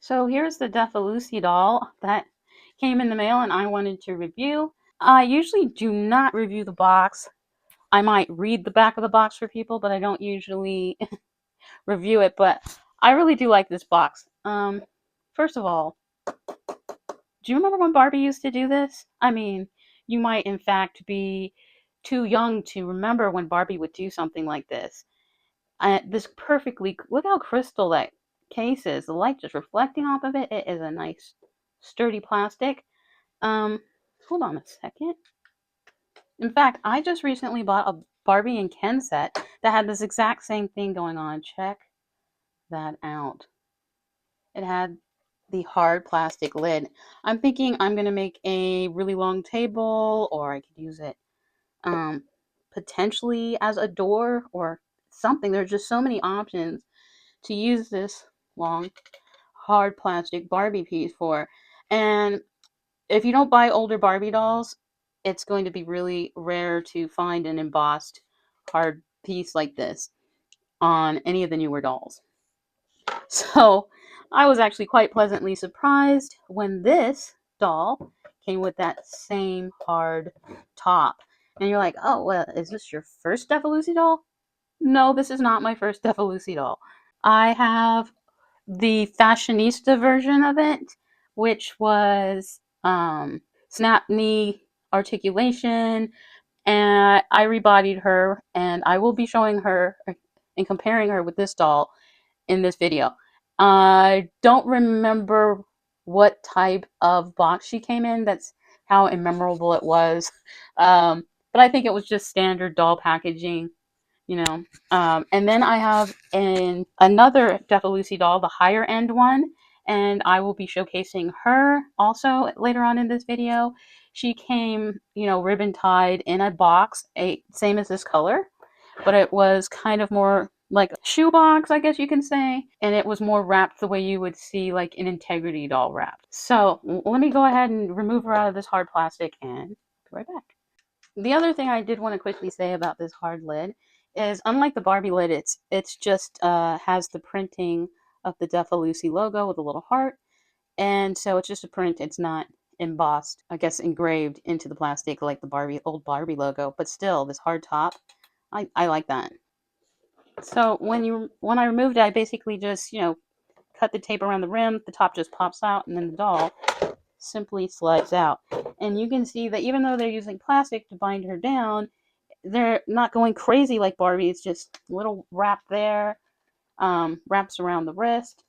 So here's the Defa Lucy doll that came in the mail and I wanted to review. I usually do not review the box. I might read the back of the box for people, but I don't usually review it. But I really do like this box. First of all, do you remember when Barbie used to do this? I mean, you might in fact be too young to remember when Barbie would do something like this. This perfectly, look how crystal that case is. The light just reflecting off of it. It is a nice, sturdy plastic. Um, Hold on a second. In fact, I just recently bought a Barbie and Ken set that had this exact same thing going on. Check that out. It had the hard plastic lid. I'm thinking I'm gonna make a really long table, or I could use it um, potentially as a door or something. There's just so many options to use this long, hard plastic Barbie piece for. And if you don't buy older Barbie dolls, it's going to be really rare to find an embossed hard piece like this on any of the newer dolls. So I was actually quite pleasantly surprised when this doll came with that same hard top. And you're like, oh, well, is this your first Defa Lucy doll? No, this is not my first Defa Lucy doll. I have the fashionista version of it, which was snap knee articulation, and I rebodied her, and I will be showing her and comparing her with this doll in this video. I don't remember what type of box she came in. That's how immemorable it was. But I think it was just standard doll packaging, you know. And then I have another Defa Lucy doll, the higher end one, and I will be showcasing her also later on in this video. She came, ribbon tied in a box, same as this color, but it was kind of more like a shoebox, I guess you can say, and it was more wrapped the way you would see like an Integrity doll wrapped. So let me go ahead and remove her out of this hard plastic and be right back. The other thing I did want to quickly say about this hard lid is, unlike the Barbie lid, it's just has the printing of the Defa Lucy logo with a little heart, and so it's just a print. It's not embossed, I guess, engraved into the plastic like the old Barbie logo. But still, this hard top, I like that. So when I removed it, I basically just cut the tape around the rim. The top just pops out, and then the doll simply slides out. And you can see that even though they're using plastic to bind her down, they're not going crazy like Barbie. It's just a little wrap there, wraps around the wrist,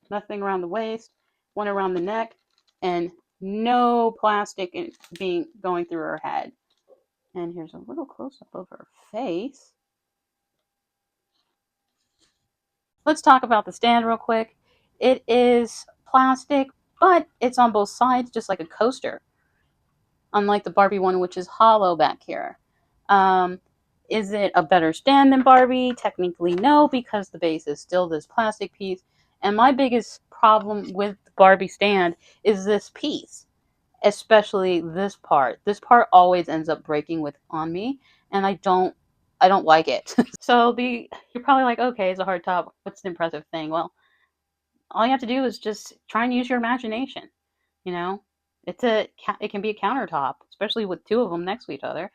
nothing around the waist, one around the neck, and no plastic being going through her head. And here's a little close up of her face. Let's talk about the stand real quick. It is plastic, but it's on both sides, just like a coaster, unlike the Barbie one, which is hollow back here. Um, is it a better stand than Barbie? Technically, no, because the base is still this plastic piece. And my biggest problem with the Barbie stand is this piece, especially this part. This part always ends up breaking on me, and I don't like it. So you're probably like, okay, it's a hard top. What's the impressive thing? Well, all you have to do is just try and use your imagination. You know, it can be a countertop, especially with two of them next to each other,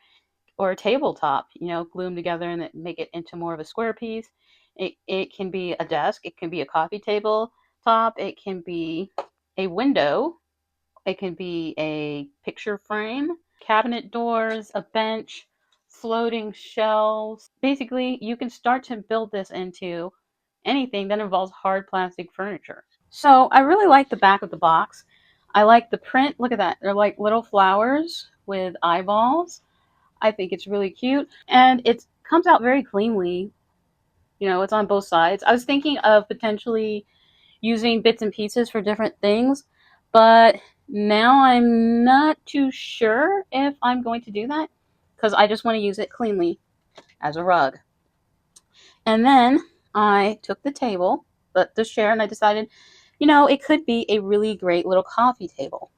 or a tabletop. Glue them together and make it into more of a square piece. It can be a desk. It can be a coffee table top. It can be a window. It can be a picture frame, cabinet doors, a bench, floating shelves. Basically, you can start to build this into anything that involves hard plastic furniture. So I really like the back of the box. I like the print. Look at that. They're like little flowers with eyeballs. I think it's really cute. And it comes out very cleanly. It's on both sides. I was thinking of potentially using bits and pieces for different things, but now I'm not too sure if I'm going to do that because I just want to use it cleanly as a rug. And then I took the chair, and I decided, it could be a really great little coffee table.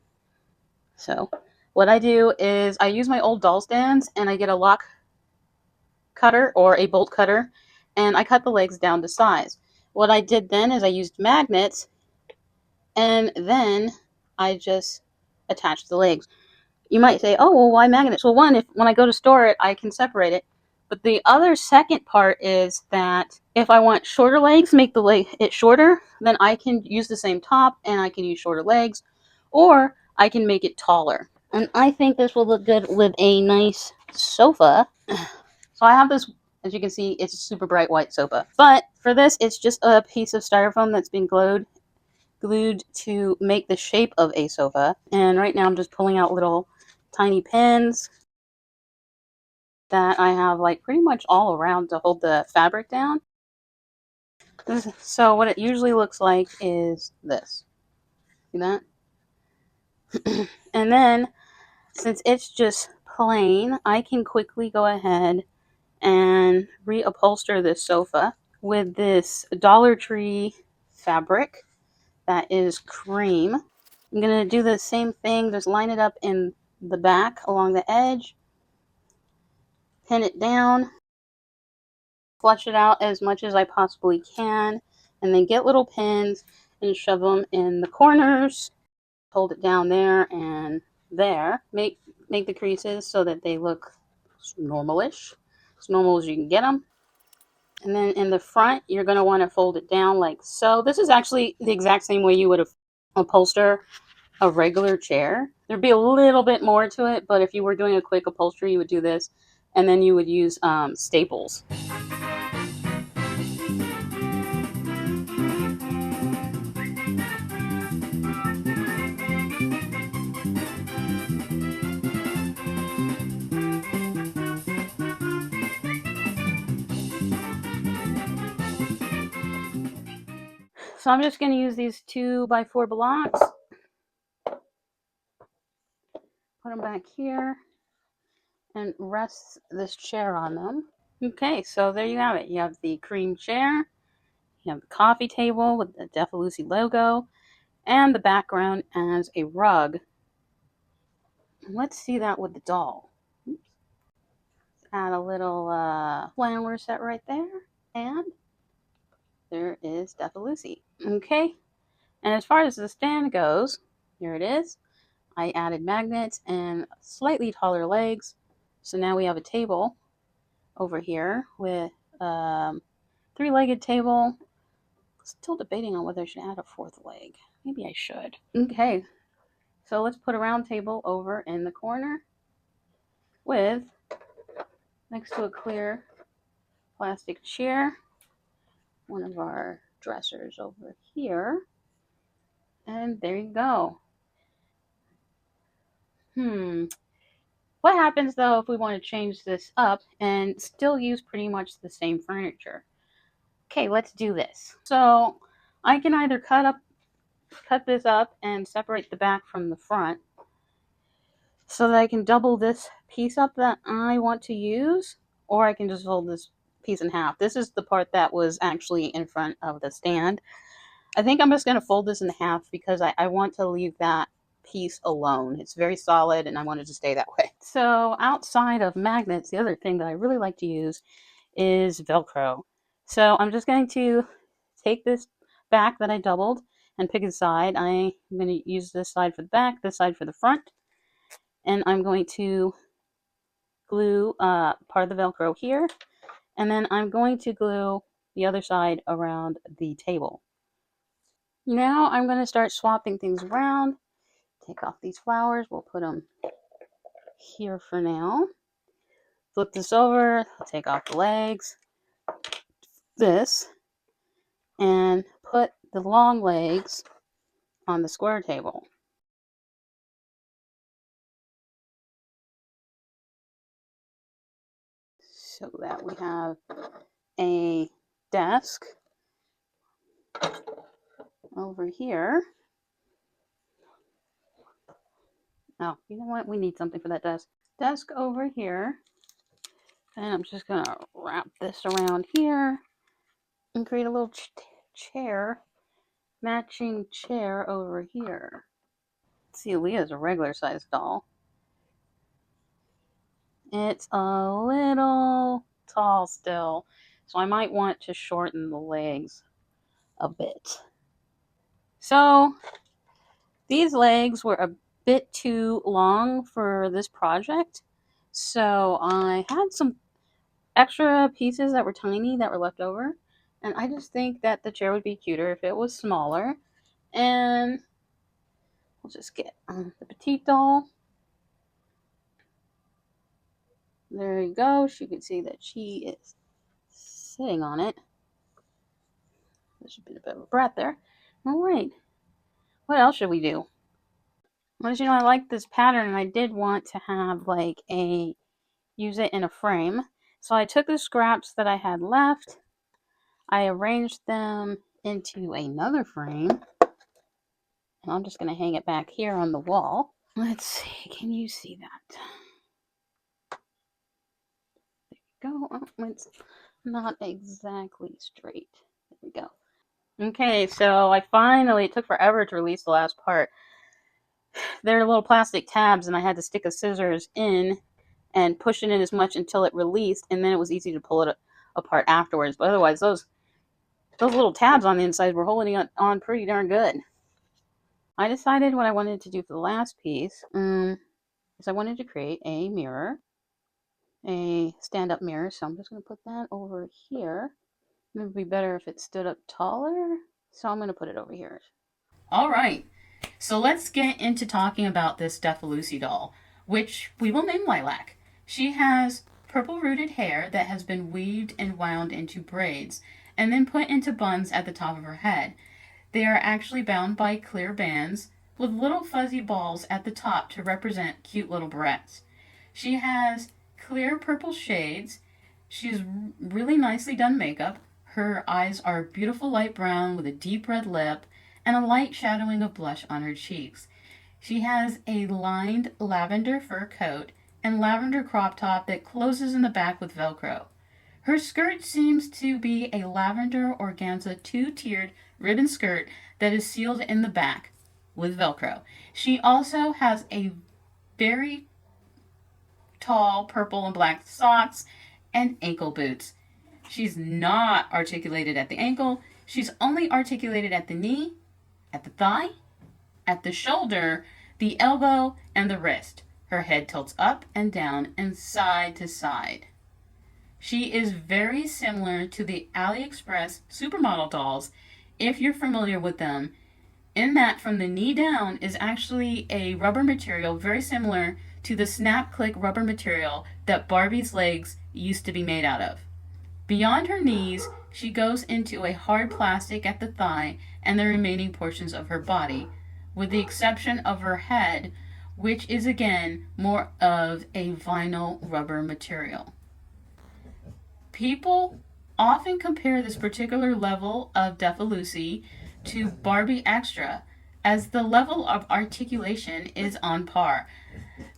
So what I do is I use my old doll stands, and I get a lock cutter or a bolt cutter, and I cut the legs down to size. What I did then is I used magnets, and then I just attached the legs. You might say, oh, well, why magnets? Well, one, if when I go to store it, I can separate it. But the other second part is that if I want shorter legs, make the leg it shorter, then I can use the same top and I can use shorter legs, or I can make it taller. And I think this will look good with a nice sofa. So I have this, as you can see, it's a super bright white sofa. But for this, it's just a piece of styrofoam that's been glued to make the shape of a sofa. And right now I'm just pulling out little tiny pins that I have like pretty much all around to hold the fabric down. So what it usually looks like is this. See that? And then since it's just plain, I can quickly go ahead and reupholster this sofa with this Dollar Tree fabric that is cream. I'm going to do the same thing, just line it up in the back along the edge, pin it down, flush it out as much as I possibly can, and then get little pins and shove them in the corners, hold it down there and there. Make the creases so that they look normalish, as normal as you can get them. And then in the front, you're going to want to fold it down like so. This is actually the exact same way you would upholster a regular chair. There'd be a little bit more to it, but if you were doing a quick upholstery, you would do this, and then you would use staples. So I'm just going to use these 2x4 blocks, put them back here, and rest this chair on them. Okay, so there you have it. You have the cream chair, you have the coffee table with the Defa Lucy logo, and the background as a rug. Let's see that with the doll. Oops. Add a little flower set right there, and there is Defa Lucy. Okay, and as far as the stand goes, here it is. I added magnets and slightly taller legs. So now we have a table over here with three-legged table. Still debating on whether I should add a fourth leg. Maybe I should. Okay, so let's put a round table over in the corner with, next to a clear plastic chair, one of our dressers over here. And there you go. What happens though if we want to change this up and still use pretty much the same furniture? Okay, let's do this. So I can either cut this up and separate the back from the front so that I can double this piece up that I want to use, or I can just fold this piece in half. This is the part that was actually in front of the stand. I think I'm just going to fold this in half because I want to leave that piece alone. It's very solid and I want it to stay that way. So outside of magnets, the other thing that I really like to use is Velcro. So I'm just going to take this back that I doubled and pick a side. I'm going to use this side for the back, this side for the front, and I'm going to glue part of the Velcro here, and then I'm going to glue the other side around the table. Now I'm going to start swapping things around. Take off these flowers. We'll put them here for now. Flip this over. Take off the legs. This. And put the long legs on the square table. So that we have a desk over here. Oh, you know what? We need something for that desk. Desk over here. And I'm just going to wrap this around here and create a little chair, matching chair over here. See, Leah's a regular sized doll. It's a little tall still, so I might want to shorten the legs a bit. So these legs were a bit too long for this project. So I had some extra pieces that were tiny that were left over. And I just think that the chair would be cuter if it was smaller. And we'll just get the petite doll. There you go. You can see that she is sitting on it. There's a bit of a breath there. All right. What else should we do? Well, as you know, I like this pattern, and I did want to have like use it in a frame. So I took the scraps that I had left. I arranged them into another frame. And I'm just going to hang it back here on the wall. Let's see. Can you see that? There we go. Oh, it's not exactly straight. There we go. Okay, so it took forever to release the last part. They're little plastic tabs, and I had to stick a scissors in and push it in as much until it released, and then it was easy to pull it apart afterwards. But otherwise, those little tabs on the inside were holding it on pretty darn good. I decided what I wanted to do for the last piece is I wanted to create a mirror, a stand-up mirror. So I'm just going to put that over here. It would be better if it stood up taller, so I'm going to put it over here. All right, so let's get into talking about this Defa Lucy doll, which we will name Lilac. She has purple rooted hair that has been weaved and wound into braids and then put into buns at the top of her head. They are actually bound by clear bands with little fuzzy balls at the top to represent cute little barrettes. She has clear purple shades. She's really nicely done makeup. Her eyes are beautiful light brown with a deep red lip and a light shadowing of blush on her cheeks. She has a lined lavender fur coat and lavender crop top that closes in the back with Velcro. Her skirt seems to be a lavender organza two-tiered ribbon skirt that is sealed in the back with Velcro. She also has a very tall purple and black socks and ankle boots. She's not articulated at the ankle. She's only articulated at the knee, at the thigh, at the shoulder, the elbow, and the wrist. Her head tilts up and down and side to side. She is very similar to the AliExpress supermodel dolls, if you're familiar with them, in that from the knee down is actually a rubber material very similar to the snap click rubber material that Barbie's legs used to be made out of. Beyond her knees, she goes into a hard plastic at the thigh and the remaining portions of her body, with the exception of her head, which is again more of a vinyl rubber material. People often compare this particular level of Defa Lucy to Barbie Extra, as the level of articulation is on par.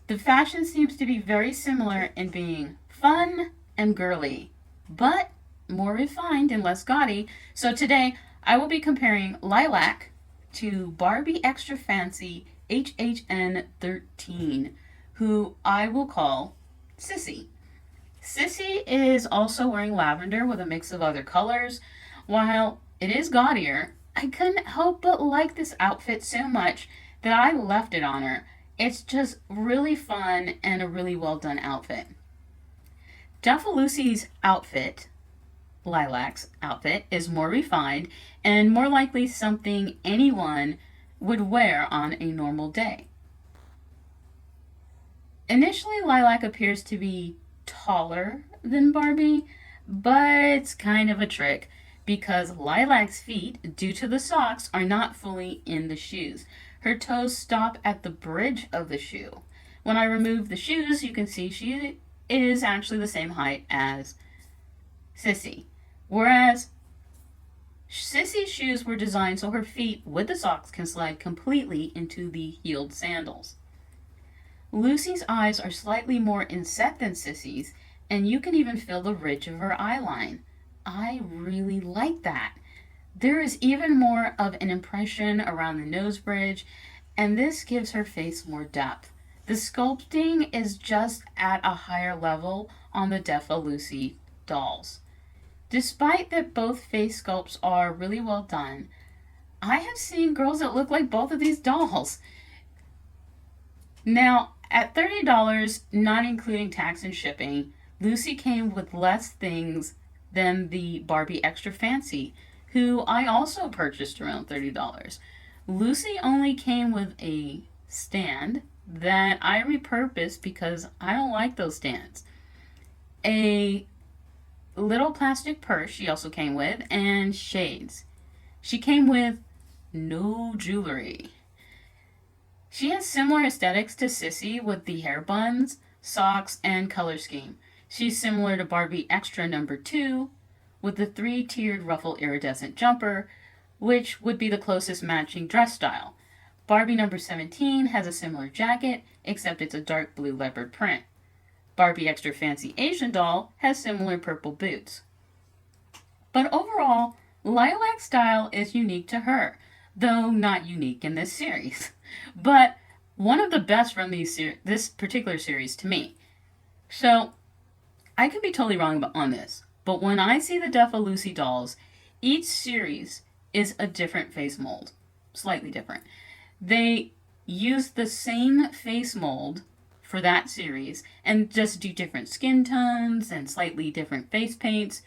The fashion seems to be very similar in being fun and girly, but more refined and less gaudy. So today I will be comparing Lilac to Barbie Extra Fancy HHN 13, who I will call Sissy. Sissy is also wearing lavender with a mix of other colors. While it is gaudier, I couldn't help but like this outfit so much that I left it on her. It's just really fun and a really well done outfit. Defa Lucy's outfit, Lilac's outfit, is more refined and more likely something anyone would wear on a normal day. Initially, Lilac appears to be taller than Barbie, but it's kind of a trick because Lilac's feet, due to the socks, are not fully in the shoes. Her toes stop at the bridge of the shoe. When I remove the shoes, you can see she is actually the same height as Sissy. Whereas Sissy's shoes were designed so her feet with the socks can slide completely into the heeled sandals. Lucy's eyes are slightly more inset than Sissy's, and you can even feel the ridge of her eyeline. I really like that. There is even more of an impression around the nose bridge, and this gives her face more depth. The sculpting is just at a higher level on the Defa Lucy dolls. Despite that both face sculpts are really well done, I have seen girls that look like both of these dolls. Now, at $30, not including tax and shipping, Lucy came with less things than the Barbie Extra Fancy, who I also purchased around $30. Lucy only came with a stand that I repurposed because I don't like those stands. A little plastic purse she also came with, and shades. She came with no jewelry. She has similar aesthetics to Sissy with the hair buns, socks, and color scheme. She's similar to Barbie Extra number 2 with the 3-tiered ruffle iridescent jumper, which would be the closest matching dress style. Barbie number 17 has a similar jacket, except it's a dark blue leopard print. Barbie Extra Fancy Asian doll has similar purple boots. But overall, Lilac style is unique to her, though not unique in this series. But one of the best from this particular series to me. So, I could be totally wrong on this, but when I see the Defa Lucy dolls, each series is a different face mold. Slightly different. They use the same face mold for that series and just do different skin tones and slightly different face paints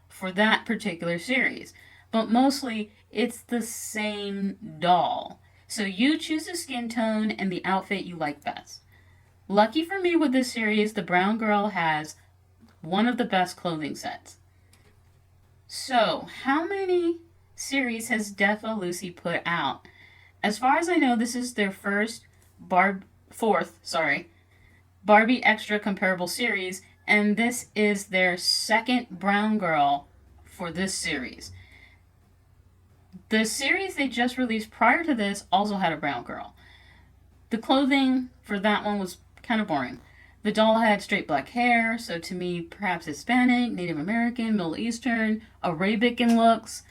for that particular series. But mostly, it's the same doll. So you choose the skin tone and the outfit you like best. Lucky for me with this series, the brown girl has one of the best clothing sets. So, how many series has Defa Lucy put out? As far as I know, this is their fourth Barbie Extra comparable series, and this is their second brown girl for this series. The series they just released prior to this also had a brown girl. The clothing for that one was kind of boring. The doll had straight black hair, so to me, perhaps Hispanic, Native American, Middle Eastern, Arabic in looks.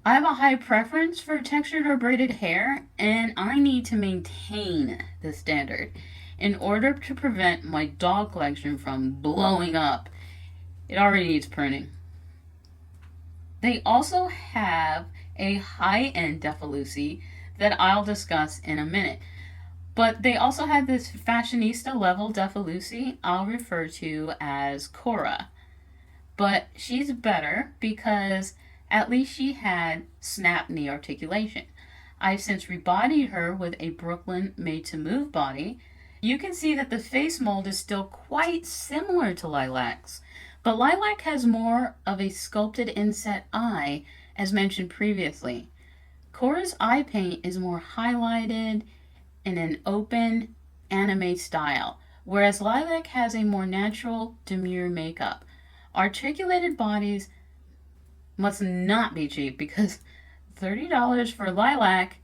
I have a high preference for textured or braided hair, and I need to maintain this standard in order to prevent my doll collection from blowing up. It already needs pruning. They also have a high-end Defa Lucy that I'll discuss in a minute. But they also have this fashionista level Defa Lucy I'll refer to as Cora. But she's better because at least she had snap knee articulation. I've since rebodied her with a Brooklyn made-to-move body. You can see that the face mold is still quite similar to Lilac's, but Lilac has more of a sculpted inset eye, as mentioned previously. Cora's eye paint is more highlighted in an open anime style, whereas Lilac has a more natural, demure makeup. Articulated bodies must not be cheap because $30 for Lilac,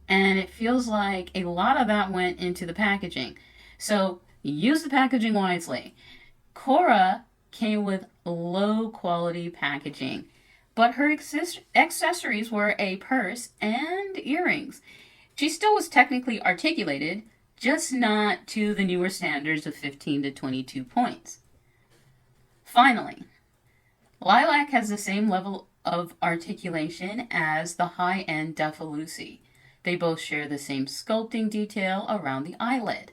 and it feels like a lot of that went into the packaging. So use the packaging wisely. Cora came with low quality packaging, but her accessories were a purse and earrings. She still was technically articulated, just not to the newer standards of 15 to 22 points. Finally, Lilac has the same level of articulation as the high-end Defa Lucy. They both share the same sculpting detail around the eyelid.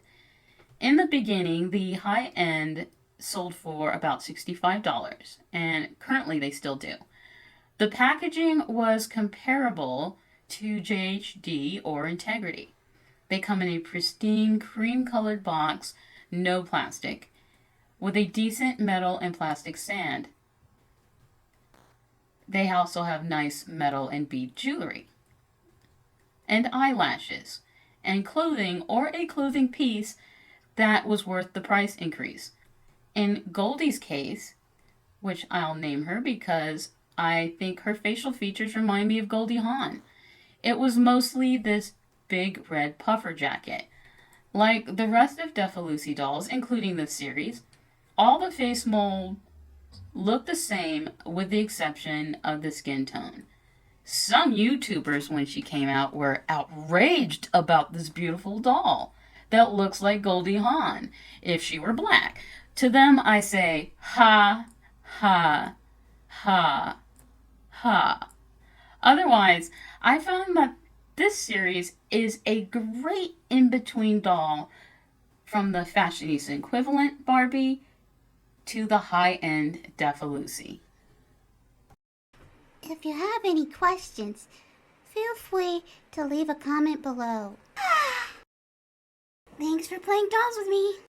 In the beginning, the high-end sold for about $65, and currently they still do. The packaging was comparable to JHD or Integrity. They come in a pristine cream-colored box, no plastic, with a decent metal and plastic stand. They also have nice metal and bead jewelry, and eyelashes, and clothing or a clothing piece that was worth the price increase. In Goldie's case, which I'll name her because I think her facial features remind me of Goldie Hawn, it was mostly this big red puffer jacket. Like the rest of Defa Lucy dolls, including this series, all the face mold look the same with the exception of the skin tone. Some YouTubers, when she came out, were outraged about this beautiful doll that looks like Goldie Hawn if she were black. To them, I say, ha, ha, Ha, ha. Otherwise, I found that this series is a great in-between doll from the fashionista equivalent Barbie to the high-end Defa Lucy. If you have any questions, feel free to leave a comment below. Thanks for playing dolls with me.